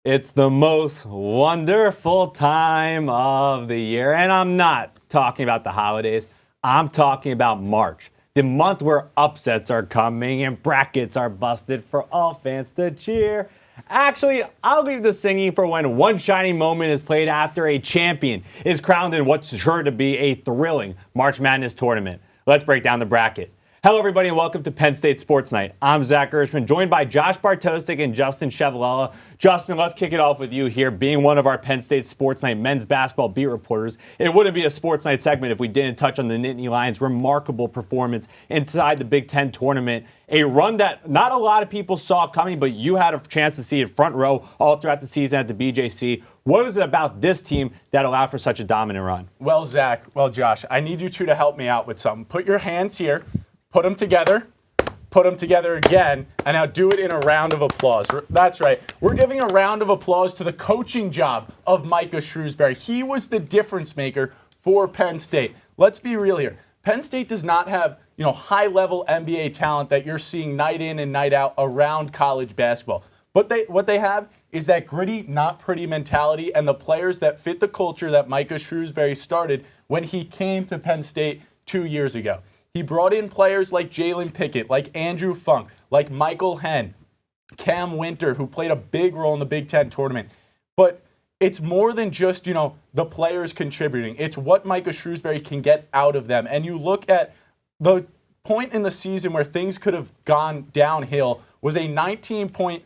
It's the most wonderful time of the year. And I'm not talking about the holidays. I'm talking about March, the month where upsets are coming and brackets are busted for all fans to cheer. Actually, I'll leave the singing for when one shining moment is played after a champion is crowned in what's sure to be a thrilling March Madness tournament. Let's break down the bracket. Hello, everybody, and welcome to Penn State Sports Night. I'm Zach Gershman, joined by Josh Bartosik and Justin Ciavolella. Justin, let's kick it off with you here. Being one of our Penn State Sports Night men's basketball beat reporters, it wouldn't be a Sports Night segment if we didn't touch on the Nittany Lions' remarkable performance inside the Big Ten tournament. A run that not a lot of people saw coming, but you had a chance to see it front row all throughout the season at the BJC. What is it about this team that allowed for such a dominant run? Well, Zach, Josh, I need you two to help me out with something. Put your hands here. Put them together again, and now do it in a round of applause. That's right. We're giving a round of applause to the coaching job of Micah Shrewsbury. He was the difference maker for Penn State. Let's be real here. Penn State does not have, high-level NBA talent that you're seeing night in and night out around college basketball. But what they have is that gritty, not pretty mentality and the players that fit the culture that Micah Shrewsbury started when he came to Penn State 2 years ago. He brought in players like Jalen Pickett, like Andrew Funk, like Michael Henn, Cam Winter, who played a big role in the Big Ten tournament. But it's more than just, the players contributing. It's what Micah Shrewsbury can get out of them. And you look at the point in the season where things could have gone downhill was a 19-point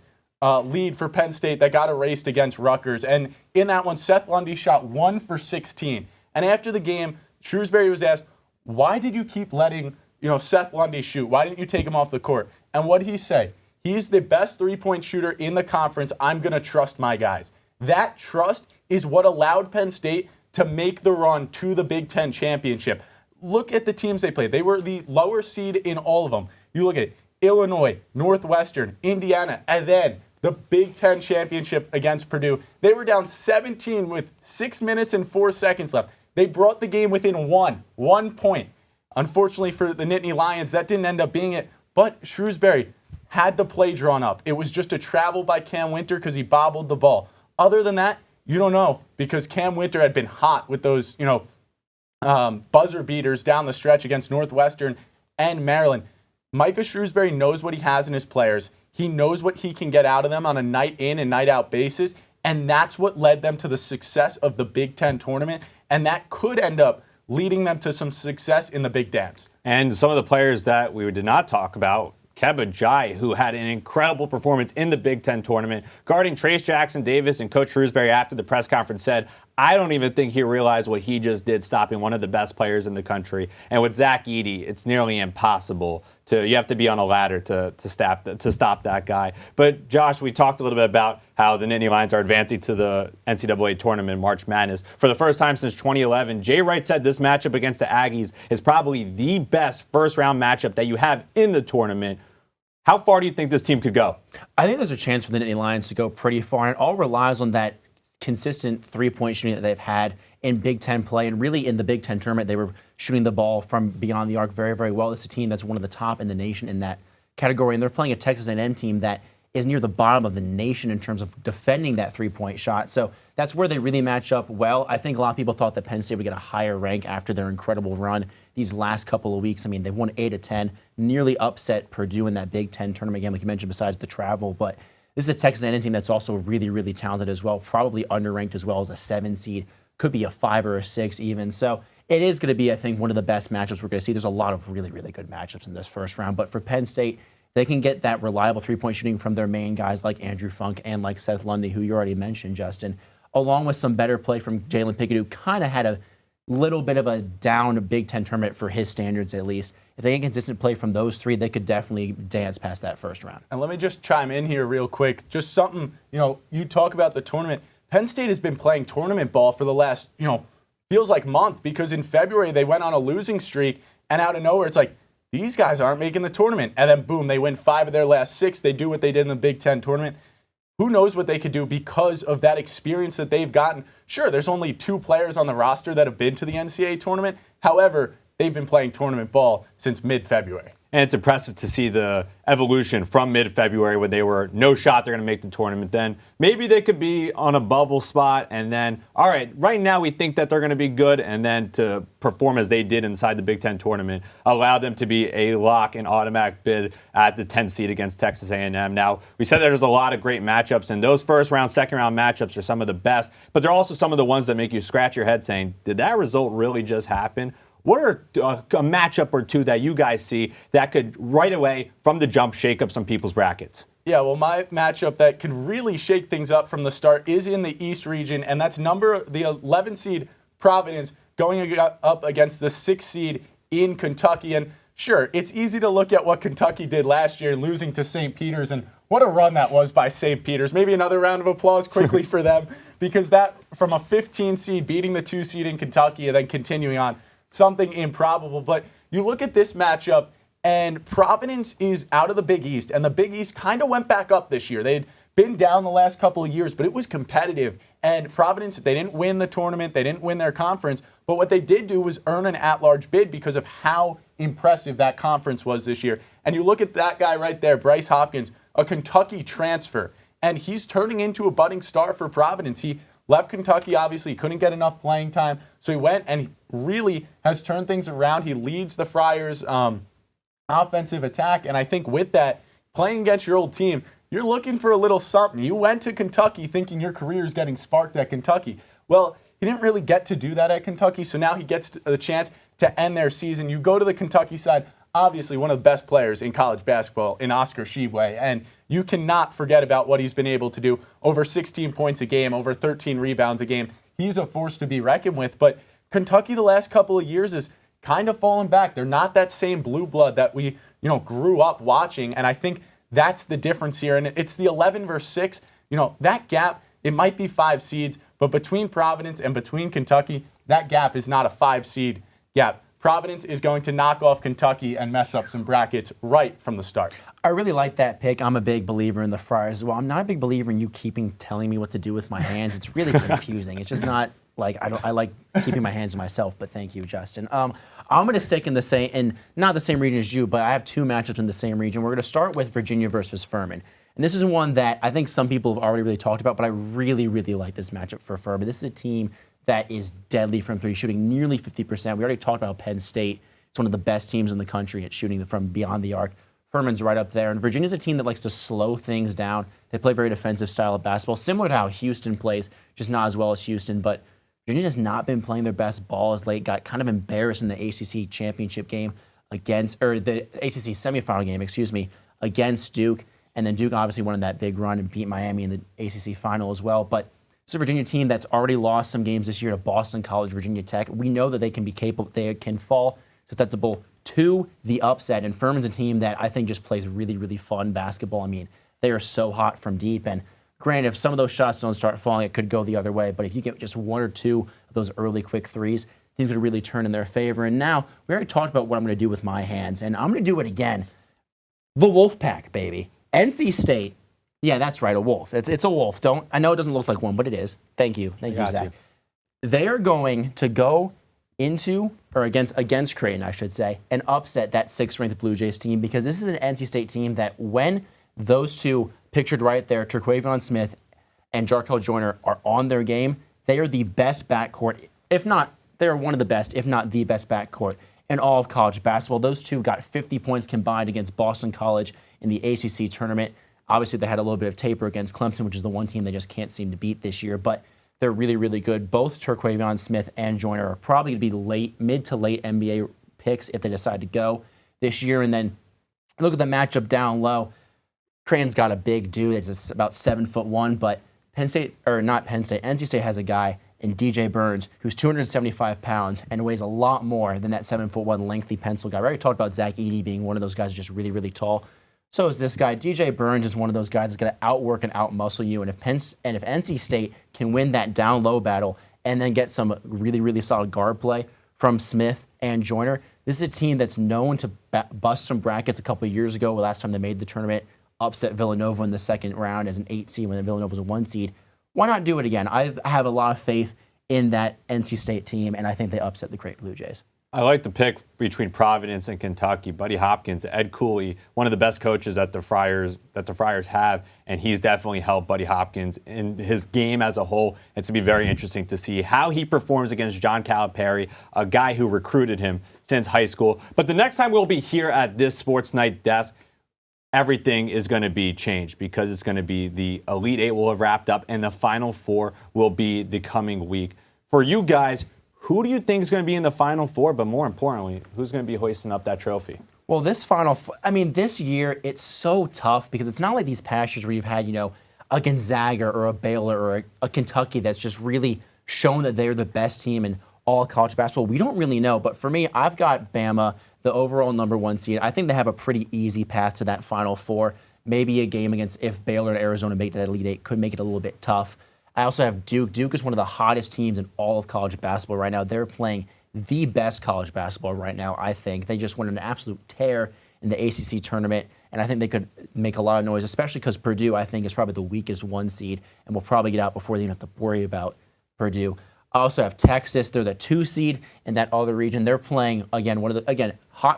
lead for Penn State that got erased against Rutgers. And in that one, Seth Lundy shot 1 for 16. And after the game, Shrewsbury was asked, why did you keep letting, Seth Lundy shoot? Why didn't you take him off the court? And what did he say? He's the best three-point shooter in the conference. I'm going to trust my guys. That trust is what allowed Penn State to make the run to the Big Ten championship. Look at the teams they played. They were the lower seed in all of them. You look at it, Illinois, Northwestern, Indiana, and then the Big Ten championship against Purdue. They were down 17 with 6 minutes and 4 seconds left. They brought the game within one point. Unfortunately for the Nittany Lions, that didn't end up being it. But Shrewsbury had the play drawn up. It was just a travel by Cam Winter because he bobbled the ball. Other than that, you don't know because Cam Winter had been hot with those, buzzer beaters down the stretch against Northwestern and Maryland. Micah Shrewsbury knows what he has in his players. He knows what he can get out of them on a night in and night out basis. And that's what led them to the success of the Big Ten tournament. And that could end up leading them to some success in the Big Dance. And some of the players that we did not talk about, Keba Jai, who had an incredible performance in the Big Ten tournament, guarding Trace Jackson Davis, and Coach Shrewsbury after the press conference said, I don't even think he realized what he just did, stopping one of the best players in the country. And with Zach Edey, it's nearly impossible you have to be on a ladder to stop that guy. But Josh, we talked a little bit about how the Nittany Lions are advancing to the NCAA tournament, March Madness. For the first time since 2011, Jay Wright said this matchup against the Aggies is probably the best first-round matchup that you have in the tournament. How far do you think this team could go? I think there's a chance for the Nittany Lions to go pretty far, and it all relies on that consistent three-point shooting that they've had in Big Ten play. And really in the Big Ten tournament, they were shooting the ball from beyond the arc very, very well. This is a team that's one of the top in the nation in that category, and they're playing a Texas A&M team that is near the bottom of the nation in terms of defending that three-point shot. So that's where they really match up well. I think a lot of people thought that Penn State would get a higher rank after their incredible run these last couple of weeks. I mean, they've won 8 of 10, nearly upset Purdue in that Big Ten tournament game, like you mentioned, besides the travel. But this is a Texas A&M team that's also really, really talented as well, probably underranked as well as a 7 seed, could be a 5 or a 6 even. So it is going to be, I think, one of the best matchups we're going to see. There's a lot of really, really good matchups in this first round. But for Penn State, they can get that reliable three-point shooting from their main guys like Andrew Funk and like Seth Lundy, who you already mentioned, Justin, along with some better play from Jalen Pickett, who kind of had a little bit of a down Big Ten tournament for his standards at least. If they get consistent play from those three, they could definitely dance past that first round. And let me just chime in here real quick. Just something, you talk about the tournament. Penn State has been playing tournament ball for the last, feels like month, because in February they went on a losing streak, and out of nowhere it's like, these guys aren't making the tournament. And then boom, they win 5 of their last 6. They do what they did in the Big Ten tournament. Who knows what they could do because of that experience that they've gotten. Sure, there's only 2 players on the roster that have been to the NCAA tournament. However, they've been playing tournament ball since mid-February. And it's impressive to see the evolution from mid-February when they were no shot they're going to make the tournament. Then maybe they could be on a bubble spot. And then, all right, right now we think that they're going to be good. And then to perform as they did inside the Big Ten tournament allowed them to be a lock and automatic bid at the 10th seed against Texas A&M. Now, we said there's a lot of great matchups. And those first round, second round matchups are some of the best. But they're also some of the ones that make you scratch your head saying, did that result really just happen? What are a matchup or two that you guys see that could right away from the jump shake up some people's brackets? Yeah, well, my matchup that can really shake things up from the start is in the East region, and that's the 11 seed Providence going up against the 6 seed in Kentucky. And sure, it's easy to look at what Kentucky did last year, losing to St. Peter's, and what a run that was by St. Peter's. Maybe another round of applause quickly for them, because that from a 15 seed beating the 2 seed in Kentucky and then continuing on, something improbable. But you look at this matchup, and Providence is out of the Big East, and the Big East kind of went back up this year. They'd been down the last couple of years, but it was competitive. And Providence, they didn't win the tournament, they didn't win their conference, but what they did do was earn an at-large bid because of how impressive that conference was this year. And you look at that guy right there, Bryce Hopkins, a Kentucky transfer, and he's turning into a budding star for Providence. He left Kentucky, obviously, couldn't get enough playing time, so he went and he really has turned things around. He leads the Friars' offensive attack, and I think with that, playing against your old team, you're looking for a little something. You went to Kentucky thinking your career is getting sparked at Kentucky. Well, he didn't really get to do that at Kentucky, so now he gets the chance to end their season. You go to the Kentucky side, obviously one of the best players in college basketball in Oscar Tshiebwe, and you cannot forget about what he's been able to do. Over 16 points a game, over 13 rebounds a game. He's a force to be reckoned with, but Kentucky the last couple of years is kind of fallen back. They're not that same blue blood that we, grew up watching, and I think that's the difference here. And it's the 11 versus 6. That gap, it might be 5 seeds, but between Providence and between Kentucky, that gap is not a 5 seed gap. Providence is going to knock off Kentucky and mess up some brackets right from the start. I really like that pick. I'm a big believer in the Friars as well. I'm not a big believer in you telling me what to do with my hands. It's really confusing. It's just not like I like keeping my hands to myself, but thank you, Justin. I'm going to stick in not the same region as you, but I have 2 matchups in the same region. We're going to start with Virginia versus Furman. And this is one that I think some people have already really talked about, but I really, really like this matchup for Furman. This is a team that is deadly from 3, shooting nearly 50%. We already talked about Penn State. It's one of the best teams in the country at shooting from beyond the arc. Furman's right up there. And Virginia's a team that likes to slow things down. They play a very defensive style of basketball, similar to how Houston plays, just not as well as Houston. But Virginia has not been playing their best ball as late. Got kind of embarrassed in the ACC championship game the ACC semifinal game, against Duke. And then Duke obviously won in that big run and beat Miami in the ACC final as well. But it's a Virginia team that's already lost some games this year to Boston College, Virginia Tech. We know that they can be capable, they can fall susceptible to the upset. And Furman's a team that I think just plays really, really fun basketball. I mean, they are so hot from deep. And granted, if some of those shots don't start falling, it could go the other way. But if you get just 1 or 2 of those early quick threes, things could really turn in their favor. And now, we already talked about what I'm going to do with my hands. And I'm going to do it again. The Wolfpack, baby. NC State. Yeah, that's right, a wolf. It's a wolf. I know it doesn't look like one, but it is. Thank you, Zach. They are going to go against Creighton, I should say, and upset that 6th-ranked Blue Jays team, because this is an NC State team that when those two pictured right there, Terquavion Smith and Jarkel Joyner, are on their game, they are the best backcourt. If not, they are one of the best, if not the best backcourt in all of college basketball. Those two got 50 points combined against Boston College in the ACC tournament. Obviously, they had a little bit of taper against Clemson, which is the one team they just can't seem to beat this year. But they're really, really good. Both Terquavion Smith and Joyner are probably going to be mid to late NBA picks if they decide to go this year. And then look at the matchup down low. Creighton's got a big dude. It's about 7'1", but NC State has a guy in DJ Burns who's 275 pounds and weighs a lot more than that 7'1" lengthy pencil guy. We already talked about Zach Edey being one of those guys who's just really, really tall. So is this guy. DJ Burns is one of those guys that's going to outwork and outmuscle you. And if NC State can win that down-low battle and then get some really, really solid guard play from Smith and Joyner, this is a team that's known to bust some brackets a couple of years ago. Last time they made the tournament, upset Villanova in the second round as an 8 seed when Villanova was a 1 seed. Why not do it again? I have a lot of faith in that NC State team, and I think they upset the Creighton Blue Jays. I like the pick between Providence and Kentucky. Buddy Hopkins, Ed Cooley, one of the best coaches that the Friars have, and he's definitely helped Buddy Hopkins in his game as a whole. It's going to be very interesting to see how he performs against John Calipari, a guy who recruited him since high school. But the next time we'll be here at this Sports Night desk, everything is going to be changed because it's going to be the Elite Eight will have wrapped up, and the Final Four will be the coming week. For you guys, who do you think is going to be in the Final Four, but more importantly, who's going to be hoisting up that trophy? Well, this year, it's so tough because it's not like these past years where you've had, a Gonzaga or a Baylor or a Kentucky that's just really shown that they're the best team in all college basketball. We don't really know. But for me, I've got Bama, the overall #1 seed. I think they have a pretty easy path to that Final Four. Maybe a game against, if Baylor and Arizona make that Elite Eight, could make it a little bit tough. I also have Duke. Duke is one of the hottest teams in all of college basketball right now. They're playing the best college basketball right now, I think. They just went an absolute tear in the ACC tournament, and I think they could make a lot of noise, especially because Purdue, I think, is probably the weakest 1 seed, and will probably get out before they even have to worry about Purdue. I also have Texas. They're the 2 seed in that other region. They're playing,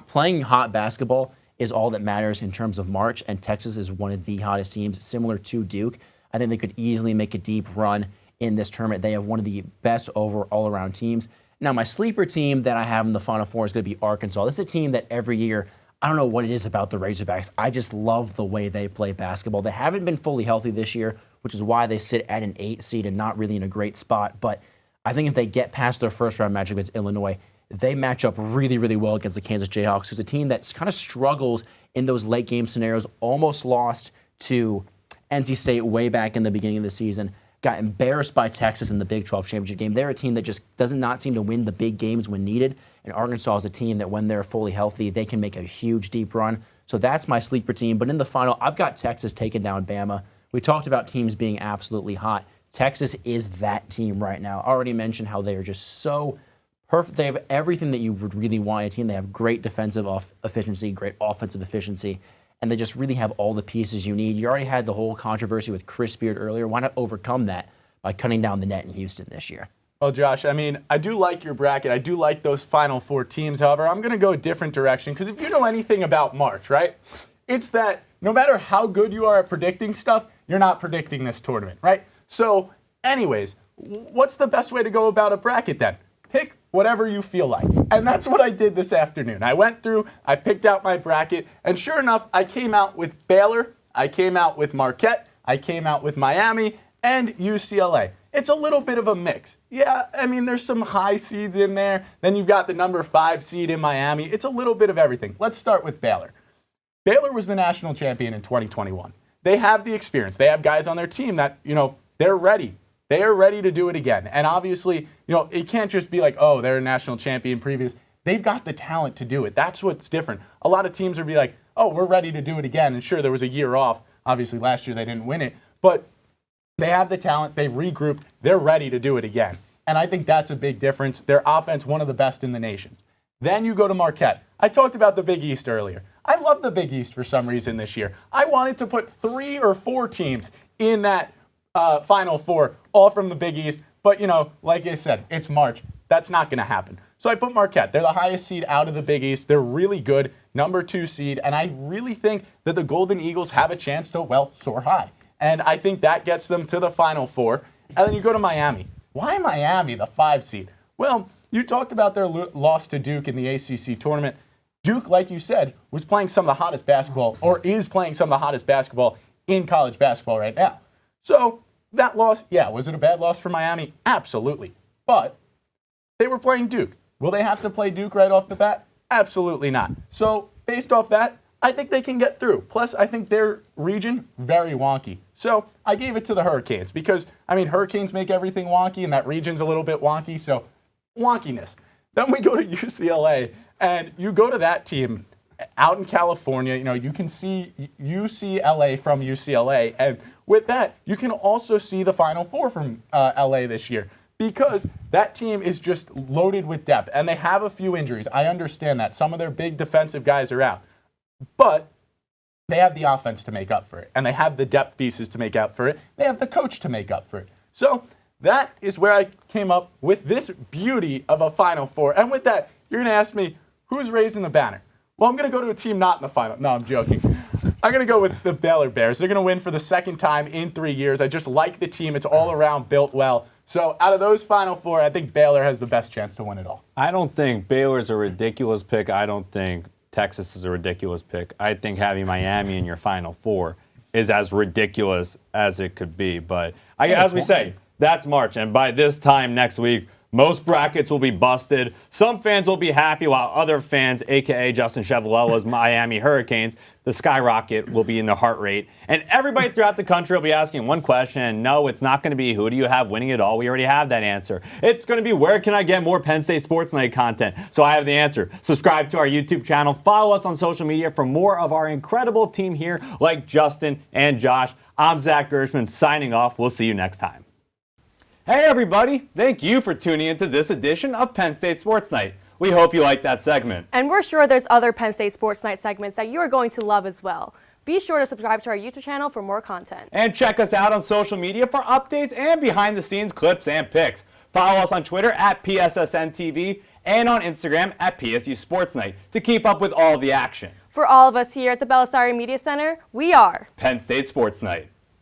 playing hot basketball is all that matters in terms of March, and Texas is one of the hottest teams, similar to Duke. I think they could easily make a deep run in this tournament. They have one of the best all-around teams. Now, my sleeper team that I have in the Final Four is going to be Arkansas. This is a team that every year, I don't know what it is about the Razorbacks. I just love the way they play basketball. They haven't been fully healthy this year, which is why they sit at an 8 seed and not really in a great spot. But I think if they get past their first-round matchup against Illinois, they match up really, really well against the Kansas Jayhawks, who's a team that kind of struggles in those late-game scenarios, almost lost to NC State way back in the beginning of the season, got embarrassed by Texas in the Big 12 championship game. They're a team that just does not seem to win the big games when needed, and Arkansas is a team that when they're fully healthy, they can make a huge, deep run. So that's my sleeper team. But in the final, I've got Texas taking down Bama. We talked about teams being absolutely hot. Texas is that team right now. I already mentioned how they are just so perfect. They have everything that you would really want in a team. They have great defensive efficiency, great offensive efficiency, and they just really have all the pieces you need. You already had the whole controversy with Chris Beard earlier. Why not overcome that by cutting down the net in Houston this year? Well, Josh, I do like your bracket. I do like those Final Four teams. However, I'm going to go a different direction because if you know anything about March, right, it's that no matter how good you are at predicting stuff, you're not predicting this tournament, right? So, anyways, what's the best way to go about a bracket then? Pick whatever you feel like. And that's what I did this afternoon. I went through, I picked out my bracket, and sure enough, I came out with Baylor, I came out with Marquette, I came out with Miami, and UCLA. It's a little bit of a mix. Yeah, there's some high seeds in there. Then you've got the number 5 seed in Miami. It's a little bit of everything. Let's start with Baylor. Baylor was the national champion in 2021. They have the experience. They have guys on their team that, they're ready. They are ready to do it again. And obviously, it can't just be like, oh, they're a national champion previous. They've got the talent to do it. That's what's different. A lot of teams would be like, oh, we're ready to do it again. And sure, there was a year off. Obviously, last year they didn't win it. But they have the talent. They've regrouped. They're ready to do it again. And I think that's a big difference. Their offense, one of the best in the nation. Then you go to Marquette. I talked about the Big East earlier. I love the Big East for some reason this year. I wanted to put 3 or 4 teams in that Final Four, all from the Big East. But, like I said, it's March. That's not going to happen. So I put Marquette. They're the highest seed out of the Big East. They're really good, number 2 seed. And I really think that the Golden Eagles have a chance to, soar high. And I think that gets them to the Final Four. And then you go to Miami. Why Miami, the 5 seed? Well, you talked about their loss to Duke in the ACC tournament. Duke, like you said, was playing some of the hottest basketball, or is playing some of the hottest basketball in college basketball right now. So that loss, was it a bad loss for Miami? Absolutely. But they were playing Duke. Will they have to play Duke right off the bat? Absolutely not. So based off that, I think they can get through. Plus, I think their region, very wonky. So I gave it to the Hurricanes because, Hurricanes make everything wonky, and that region's a little bit wonky, so wonkiness. Then we go to UCLA, and you go to that team out in California. You can see UCLA from UCLA, and with that, you can also see the Final Four from LA this year because that team is just loaded with depth, and they have a few injuries. I understand that. Some of their big defensive guys are out. But they have the offense to make up for it, and they have the depth pieces to make up for it. They have the coach to make up for it. So that is where I came up with this beauty of a Final Four. And with that, You're going to ask me, who's raising the banner? Well, I'm going to go to a team not in the final. No, I'm joking. I'm going to go with the Baylor Bears. They're going to win for the second time in 3 years. I just like the team. It's all around built well. So out of those Final Four, I think Baylor has the best chance to win it all. I don't think Baylor's a ridiculous pick. I don't think Texas is a ridiculous pick. I think having Miami in your Final Four is as ridiculous as it could be. But as we say, that's March. And by this time next week, most brackets will be busted. Some fans will be happy, while other fans, a.k.a. Justin Ciavolella's Miami Hurricanes, the skyrocket will be in the heart rate. And everybody throughout the country will be asking one question. And no, it's not going to be who do you have winning it all. We already have that answer. It's going to be where can I get more Penn State Sports Night content? So I have the answer. Subscribe to our YouTube channel. Follow us on social media for more of our incredible team here like Justin and Josh. I'm Zach Gershman signing off. We'll see you next time. Hey everybody, thank you for tuning into this edition of Penn State Sports Night. We hope you liked that segment. And we're sure there's other Penn State Sports Night segments that you are going to love as well. Be sure to subscribe to our YouTube channel for more content. And check us out on social media for updates and behind the scenes clips and pics. Follow us on Twitter at PSSN TV and on Instagram at PSU Sports Night to keep up with all the action. For all of us here at the Belisari Media Center, we are Penn State Sports Night.